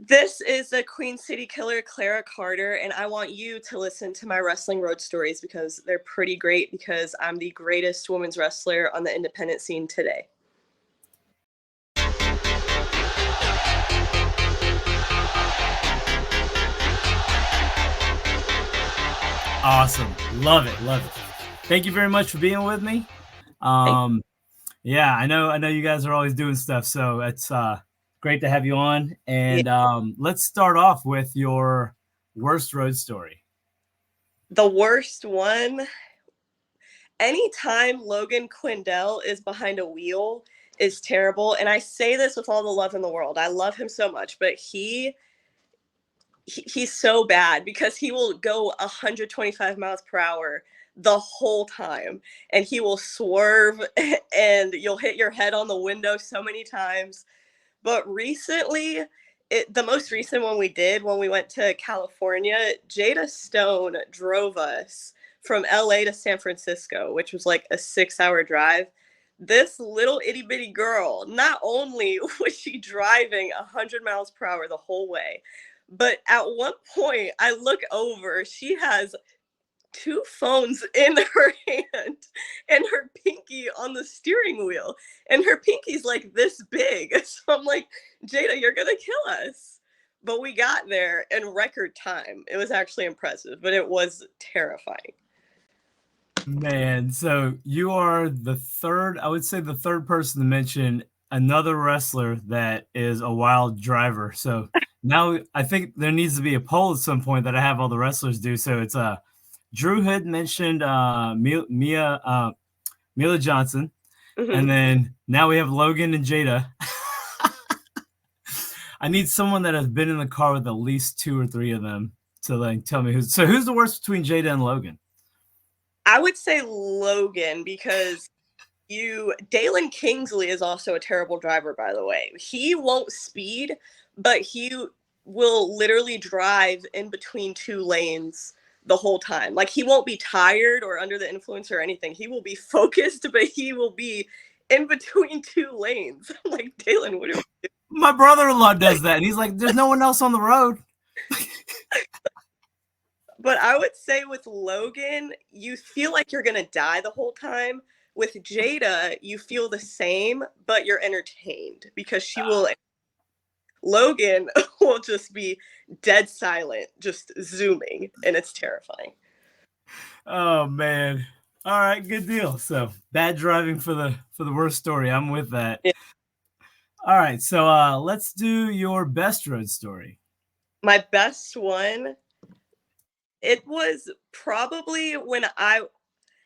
This is the Queen City Killer, Clara Carter, and I want you to listen to my wrestling road stories because they're pretty great because I'm the greatest women's wrestler on the independent scene today. Awesome. Love it. Love it. Thank you very much for being with me. Um, yeah, I know you guys are always doing stuff, so it's great to have you on. Yeah. And let's start off with your worst road story. The worst one, anytime Logan Quindell is behind a wheel is terrible. And I say this with all the love in the world. I love him so much, but he's so bad because he will go 125 miles per hour the whole time and he will swerve and you'll hit your head on the window so many times. But recently, the most recent one we did when we went to California, Jada Stone drove us from LA to San Francisco, which was like a 6-hour drive. This little itty bitty girl, not only was she driving 100 miles per hour the whole way, but at one point I look over, she has two phones in her hand and her pinky on the steering wheel. And her pinky's like this big. So I'm like, Jada, you're going to kill us. But we got there in record time. It was actually impressive, but it was terrifying. Man, so you are the third, I would say the third person to mention another wrestler that is a wild driver. So now I think there needs to be a poll at some point that I have all the wrestlers do. So it's Drew had mentioned Mila Johnson, and then now we have Logan and Jada. I need someone that has been in the car with at least 2 or 3 of them to like tell me who's the worst between Jada and Logan. I would say Logan because Dalen Kingsley is also a terrible driver, by the way. He won't speed, but he will literally drive in between 2 lanes the whole time. Like, he won't be tired or under the influence or anything. He will be focused, but he will be in between 2 lanes. I'm like, Dalen, what are you doing? My brother-in-law does that, and he's like, there's no one else on the road. But I would say with Logan, you feel like you're going to die the whole time. With Jada, you feel the same, but you're entertained because she will. Logan will just be dead silent, just zooming, and it's terrifying. Oh man. All right, good deal. So bad driving for the worst story. I'm with that. Yeah. All right, so let's do your best road story. My best one, it was probably when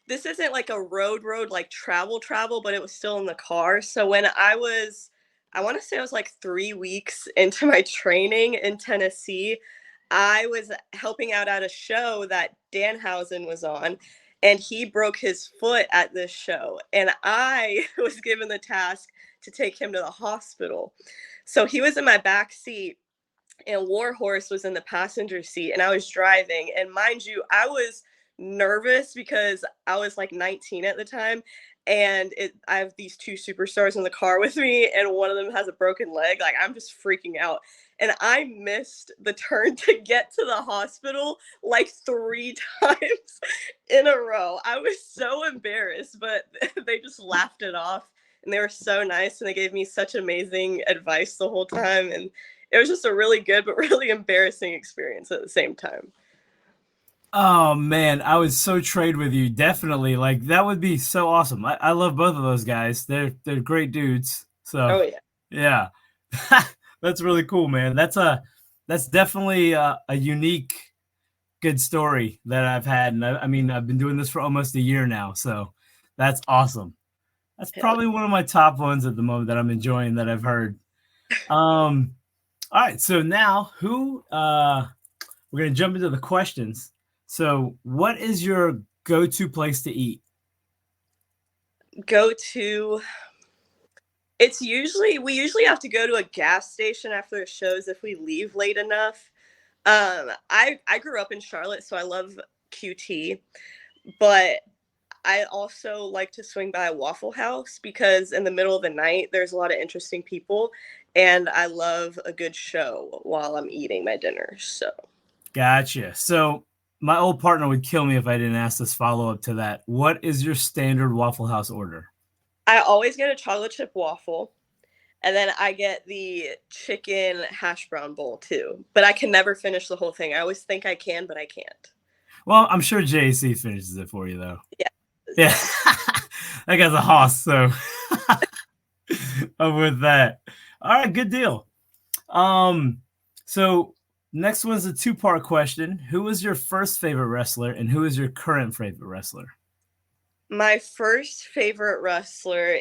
this isn't like a road like travel, but it was still in the car. So when I want to say I was like 3 weeks into my training in Tennessee, I was helping out at a show that Danhausen was on, and he broke his foot at this show. And I was given the task to take him to the hospital. So he was in my back seat and Warhorse was in the passenger seat and I was driving. And mind you, I was nervous because I was like 19 at the time. And I have these 2 superstars in the car with me, and one of them has a broken leg. Like, I'm just freaking out. And I missed the turn to get to the hospital like 3 times in a row. I was so embarrassed, but they just laughed it off. And they were so nice, and they gave me such amazing advice the whole time. And it was just a really good but really embarrassing experience at the same time. Oh man, I would so trade with you. Definitely. Like that would be so awesome. I love both of those guys. They're great dudes. So Oh yeah. yeah. That's really cool, man. That's definitely a unique good story that I've had. And I mean, I've been doing this for almost a year now. So that's awesome. That's probably one of my top ones at the moment that I'm enjoying that I've heard. All right. So now we're going to jump into the questions. So what is your go-to place to eat? We usually have to go to a gas station after the shows if we leave late enough. I grew up in Charlotte, so I love QT, but I also like to swing by a Waffle House because in the middle of the night, there's a lot of interesting people. and I love a good show while I'm eating my dinner. So Gotcha. So my old partner would kill me if I didn't ask this follow up to that. What is your standard Waffle House order? I always get a chocolate chip waffle, and then I get the chicken hash brown bowl too. But I can never finish the whole thing. I always think I can, but I can't. Well, I'm sure JC finishes it for you though. Yeah. Yeah. That guy's a hoss, so I'm with that. All right, good deal. So next one's a two-part question. Who was your first favorite wrestler and who is your current favorite wrestler? My first favorite wrestler,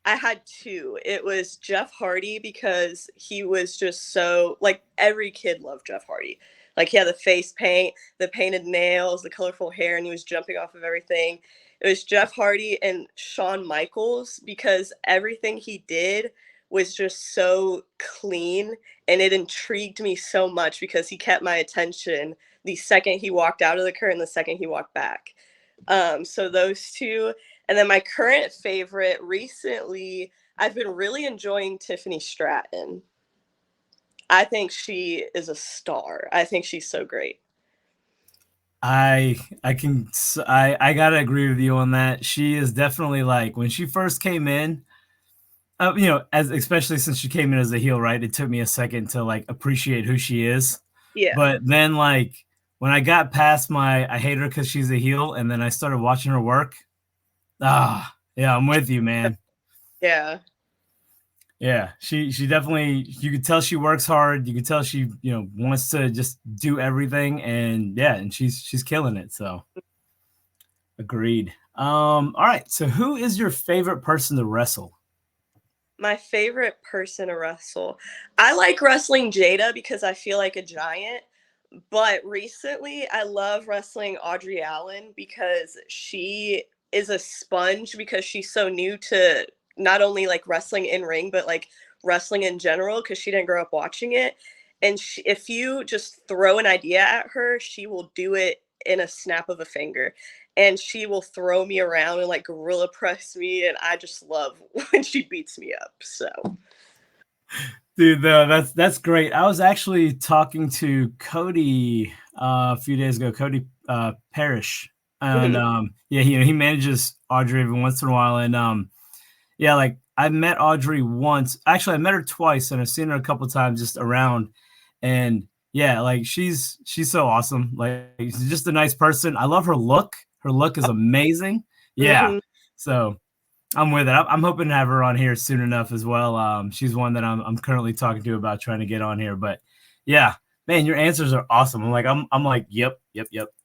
I had two. It was Jeff Hardy because he was just so like every kid loved Jeff Hardy. Like he had the face paint, the painted nails, the colorful hair, and he was jumping off of everything. It was Jeff Hardy and Shawn Michaels because everything he did was just so clean and it intrigued me so much because he kept my attention the second he walked out of the curtain, the second he walked back. So those two. And then my current favorite recently, I've been really enjoying Tiffany Stratton. I think she is a star. I think she's so great. I I gotta agree with you on that. She is definitely like when she first came in, as especially since she came in as a heel, right? It took me a second to like appreciate who she is, Yeah. but then like when I got past my I hate her because she's a heel, and then I started watching her work. Yeah, I'm with you, man. Yeah. Yeah, she definitely. You could tell she works hard. You could tell she wants to just do everything, and yeah, and she's killing it. So agreed. All right. So who is your favorite person to wrestle? My favorite person to wrestle. I like wrestling Jada because I feel like a giant. But recently, I love wrestling Audrey Allen because she is a sponge because she's so new to not only like wrestling in ring, but like wrestling in general because she didn't grow up watching it. And if you just throw an idea at her, she will do it in a snap of a finger. And she will throw me around and like gorilla press me. And I just love when she beats me up. So Dude, no, that's great. I was actually talking to Cody a few days ago, Cody Parrish, and mhm. yeah, he manages Audrey every once in a while, and yeah, like I met Audrey once. Actually, I met her twice, and I've seen her a couple times just around, and yeah, like she's so awesome. Like she's just a nice person. I love her look. Her look is amazing. Yeah, Mhm. so I'm with it. I'm hoping to have her on here soon enough as well. She's one that I'm currently talking to about trying to get on here. But yeah, man, your answers are awesome. I'm like, yep.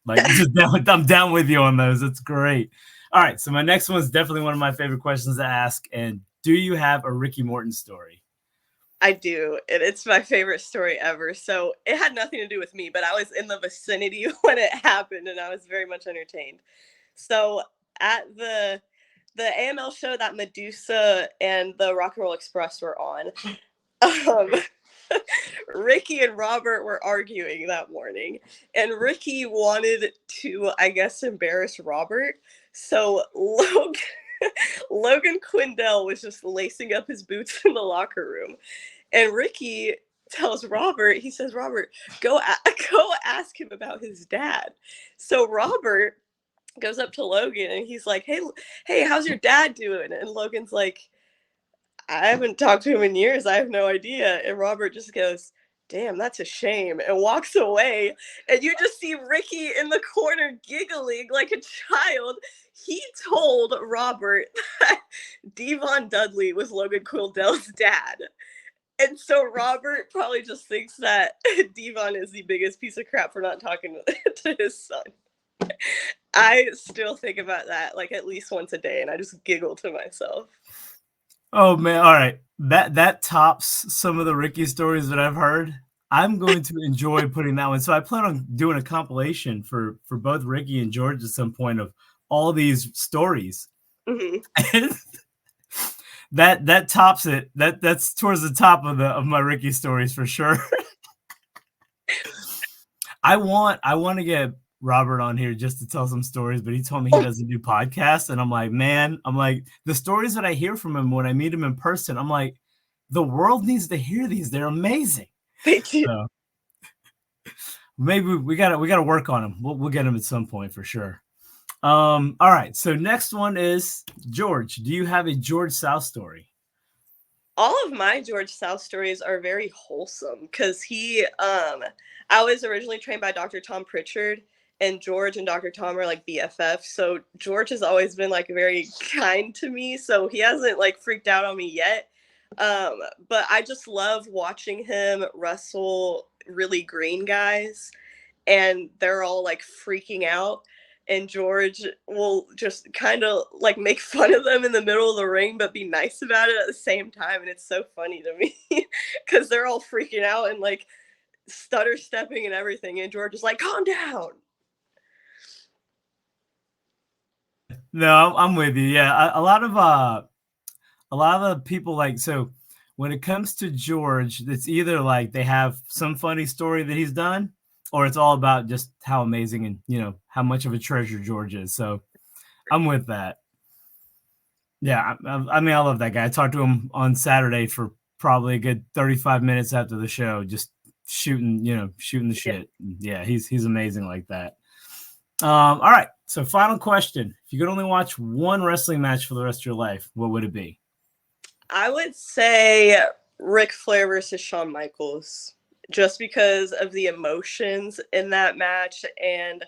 Like just I'm down with you on those. It's great. All right, so my next one is definitely one of my favorite questions to ask. And do you have a Ricky Morton story? I do, and it's my favorite story ever. So it had nothing to do with me, but I was in the vicinity when it happened, and I was very much entertained. So at the AML show that Medusa and the Rock and Roll Express were on, um, Ricky and Robert were arguing that morning, and Ricky wanted to, I guess, embarrass Robert. So Logan Quindell was just lacing up his boots in the locker room, and Ricky tells Robert, he says, "Robert, go ask him about his dad." So Robert goes up to Logan and he's like, "Hey, how's your dad doing?" And Logan's like, "I haven't talked to him in years. I have no idea." And Robert just goes, "Damn, that's a shame," and walks away. And you just see Ricky in the corner giggling like a child. He told Robert that Devon Dudley was Logan Quildell's dad. And so Robert probably just thinks that Devon is the biggest piece of crap for not talking to his son. I still think about that like at least once a day, and I just giggle to myself. Oh man, all right. That tops some of the Ricky stories that I've heard. I'm going to enjoy putting that one. So I plan on doing a compilation for both Ricky and George at some point of all these stories. Mhm. That tops it. That's towards the top of my Ricky stories for sure. I want to get Robert on here just to tell some stories, but he told me he doesn't do podcasts, and I'm like, man, the stories that I hear from him when I meet him in person, I'm like, the world needs to hear these. They're amazing. Thank you. So maybe we gotta work on them. We'll get them at some point for sure. All right. So next one is George. Do you have a George South story? All of my George South stories are very wholesome because I was originally trained by Dr. Tom Pritchard, and George and Dr. Tom are like BFF. So George has always been like very kind to me. So he hasn't like freaked out on me yet. But I just love watching him wrestle really green guys, and they're all like freaking out. And George will just kind of like make fun of them in the middle of the ring, but be nice about it at the same time. And it's so funny to me because they're all freaking out and like stutter stepping and everything. And George is like, calm down. No, I'm with you. Yeah, a lot of people like, so when it comes to George, it's either like they have some funny story that he's done, or it's all about just how amazing and how much of a treasure George is. So I'm with that. Yeah, I mean, I love that guy. I talked to him on Saturday for probably a good 35 minutes after the show, just shooting the Yeah. shit. Yeah, he's amazing like that. All right. So final question. If you could only watch one wrestling match for the rest of your life, what would it be? I would say Ric Flair versus Shawn Michaels, just because of the emotions in that match, and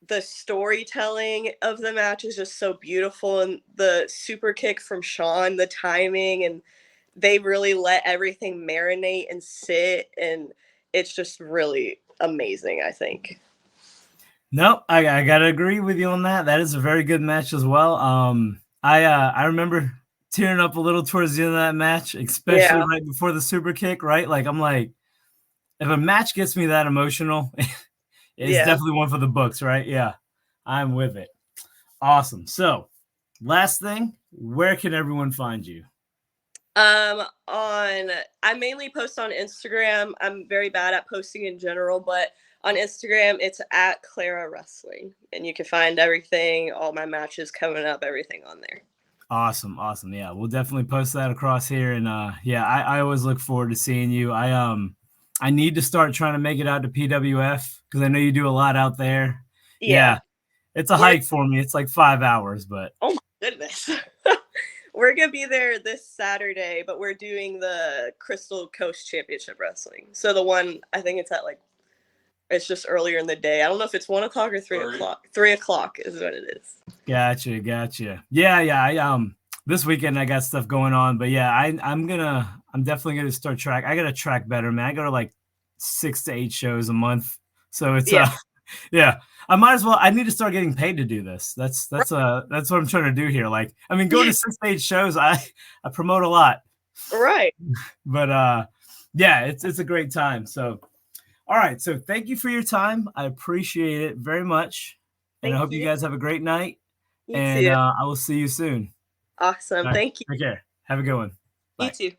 the storytelling of the match is just so beautiful, and the super kick from Shawn, the timing, and they really let everything marinate and sit, and it's just really amazing, I think. Nope, I gotta agree with you on that. That is a very good match as well. I remember tearing up a little towards the end of that match, especially Yeah. right before the super kick. Right, like I'm like, if a match gets me that emotional, it's Yeah. definitely one for the books, right? Yeah, I'm with it. Awesome. So, last thing, where can everyone find you? On I mainly post on Instagram. I'm very bad at posting in general, but on Instagram it's at Clara Wrestling, and you can find everything, all my matches coming up, everything on there. Awesome, awesome. Yeah, we'll definitely post that across here. And yeah, I always look forward to seeing you. I need to start trying to make it out to PWF because I know you do a lot out there. Yeah. Yeah, it's a We're hike for me. It's like 5 hours, but Oh my goodness. We're gonna be there this Saturday, but we're doing the Crystal Coast Championship Wrestling. So the one, I think it's at like, it's just earlier in the day. I don't know if it's 1 o'clock or 3 o'clock. 3 o'clock is what it is. gotcha. Yeah. This weekend I got stuff going on, but yeah, I'm definitely gonna start track. I gotta track better, man. I go to like 6 to 8 shows a month, so it's Yeah. yeah. I might as well. I need to start getting paid to do this. That's what I'm trying to do here. Like, I mean, going to 6 to 8 shows, I promote a lot, Right. but yeah, it's a great time. So, all right. So thank you for your time. I appreciate it very much, and I Thank hope you you. guys have a great night. You And too. I will see you soon. Awesome. All right. Thank you. Take care. Have a good one. You Bye. too.